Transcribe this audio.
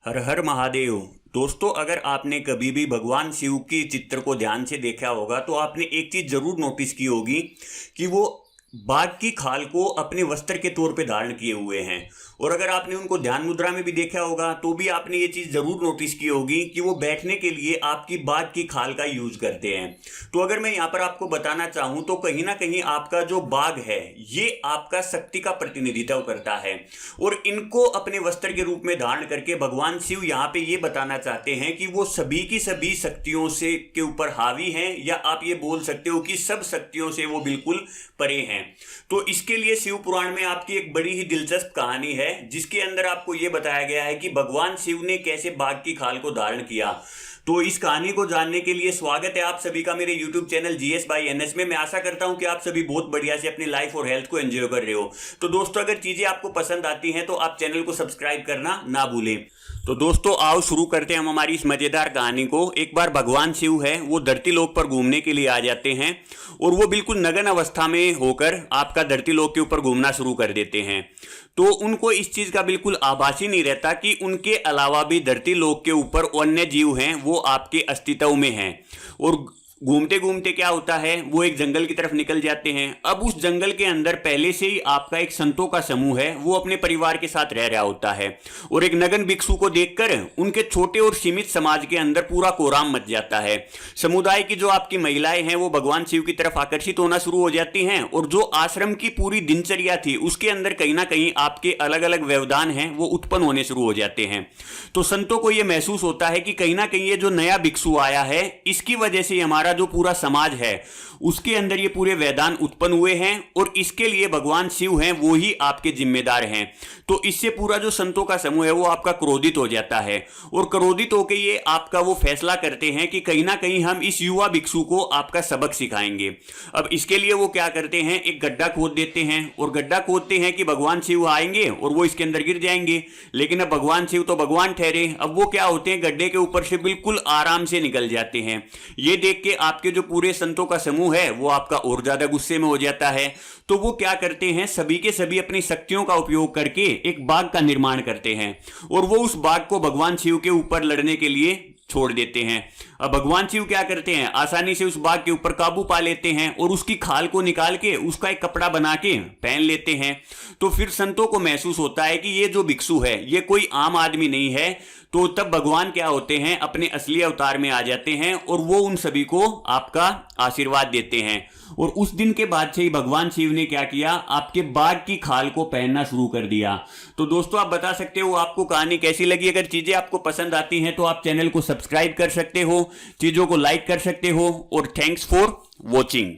हर हर महादेव। दोस्तों, अगर आपने कभी भी भगवान शिव की चित्र को ध्यान से देखा होगा तो आपने एक चीज जरूर नोटिस की होगी कि वो बाघ की खाल को अपने वस्त्र के तौर पे धारण किए हुए हैं। और अगर आपने उनको ध्यान मुद्रा में भी देखा होगा तो भी आपने ये चीज जरूर नोटिस की होगी कि वो बैठने के लिए आपकी बाघ की खाल का यूज करते हैं। तो अगर मैं यहाँ पर आपको बताना चाहूं तो कहीं ना कहीं आपका जो बाघ है ये आपका शक्ति का प्रतिनिधित्व करता है और इनको अपने वस्त्र के रूप में धारण करके भगवान शिव यहाँ पे ये बताना चाहते हैं कि वो सभी की सभी शक्तियों से के ऊपर हावी हैं, या आप ये बोल सकते हो कि सब शक्तियों से वो बिल्कुल परे हैं। तो इसके लिए शिव पुराण में आपकी एक बड़ी ही दिलचस्प कहानी है जिसके अंदर आपको यह बताया गया है कि भगवान शिव ने कैसे बाघ की खाल को धारण किया। तो इस कहानी को जानने के लिए स्वागत है आप सभी का मेरे YouTube channel GS by NS में। मैं आशा करता हूं कि आप सभी बहुत बढ़िया से अपनी लाइफ और हेल्थ को एंजॉय कर रहे हो। तो दोस्तों, अगर चीजें आपको पसंद आती हैं तो आप चैनल को सब्सक्राइब करना ना भूलें। तो दोस्तों, आओ शुरू करते हैं हम हमारी इस मजेदार कहानी को। एक बार भगवान शिव है वो धरती लोक पर घूमने के लिए आ जाते हैं और वो बिल्कुल नग्न अवस्था में होकर आपका धरती लोक के ऊपर घूमना शुरू कर देते हैं। तो उनको इस चीज का बिल्कुल आभास ही नहीं रहता कि उनके अलावा भी धरती लोक के ऊपर अन्य जीव हैं वो आपके अस्तित्व में हैं। और घूमते घूमते क्या होता है, वो एक जंगल की तरफ निकल जाते हैं। अब उस जंगल के अंदर पहले से ही आपका एक संतों का समूह है वो अपने परिवार के साथ रह रहा होता है और एक नगन भिक्षु को देखकर उनके छोटे और सीमित समाज के अंदर पूरा कोहराम मच जाता है। समुदाय की जो आपकी महिलाएं हैं वो भगवान शिव की तरफ आकर्षित होना शुरू हो जाती हैं और जो आश्रम की पूरी दिनचर्या थी उसके अंदर कहीं ना कहीं आपके अलग अलग व्यवधान हैं वो उत्पन्न होने शुरू हो जाते हैं। तो संतों को यह महसूस होता है कि कहीं ना कहीं ये जो नया भिक्षु आया है इसकी वजह से हमारा जो पूरा समाज है उसके अंदर ये पूरे वैदान उत्पन्न हुए हैं और इसके लिए भगवान शिव हैं वो ही आपके जिम्मेदार हैं। तो इससे पूरा जो संतों का समूह है वो आपका क्रोधित हो जाता है और क्रोधित होकर ये आपका वो फैसला करते हैं कि कहीं ना कहीं हम इस युवा भिक्षु को आपका सबक सिखाएंगे। अब इसके लिए वो क्या करते हैं, एक गड्ढा खोद देते हैं और गड्ढा खोदते हैं कि भगवान शिव आएंगे और वो इसके अंदर गिर जाएंगे। लेकिन अब भगवान शिव तो भगवान ठहरे, अब वो क्या होते हैं गड्ढे के ऊपर से बिल्कुल आराम से निकल जाते हैं। ये देख के आपके जो पूरे संतों का समूह है वो आपका और ज्यादा गुस्से में हो जाता है। तो वो क्या करते हैं, सभी के सभी अपनी शक्तियों का उपयोग करके एक बाघ का निर्माण करते हैं और वो उस बाघ को भगवान शिव के ऊपर लड़ने के लिए छोड़ देते हैं। अब भगवान शिव क्या करते हैं, आसानी से उस बाघ के ऊपर काबू पा लेते हैं और उसकी खाल को निकाल के उसका एक कपड़ा बना के पहन लेते हैं। तो फिर संतों को महसूस होता है कि ये जो भिक्षु है ये कोई आम आदमी नहीं है। तो तब भगवान क्या होते हैं, अपने असली अवतार में आ जाते हैं और वो उन सभी को आपका आशीर्वाद देते हैं। और उस दिन के बाद से ही भगवान शिव ने क्या किया, आपके बाघ की खाल को पहनना शुरू कर दिया। तो दोस्तों, आप बता सकते हो आपको कहानी कैसी लगी। अगर चीजें आपको पसंद आती हैं तो आप चैनल को सब्सक्राइब कर सकते हो, चीजों को लाइक कर सकते हो। और थैंक्स फॉर वॉचिंग।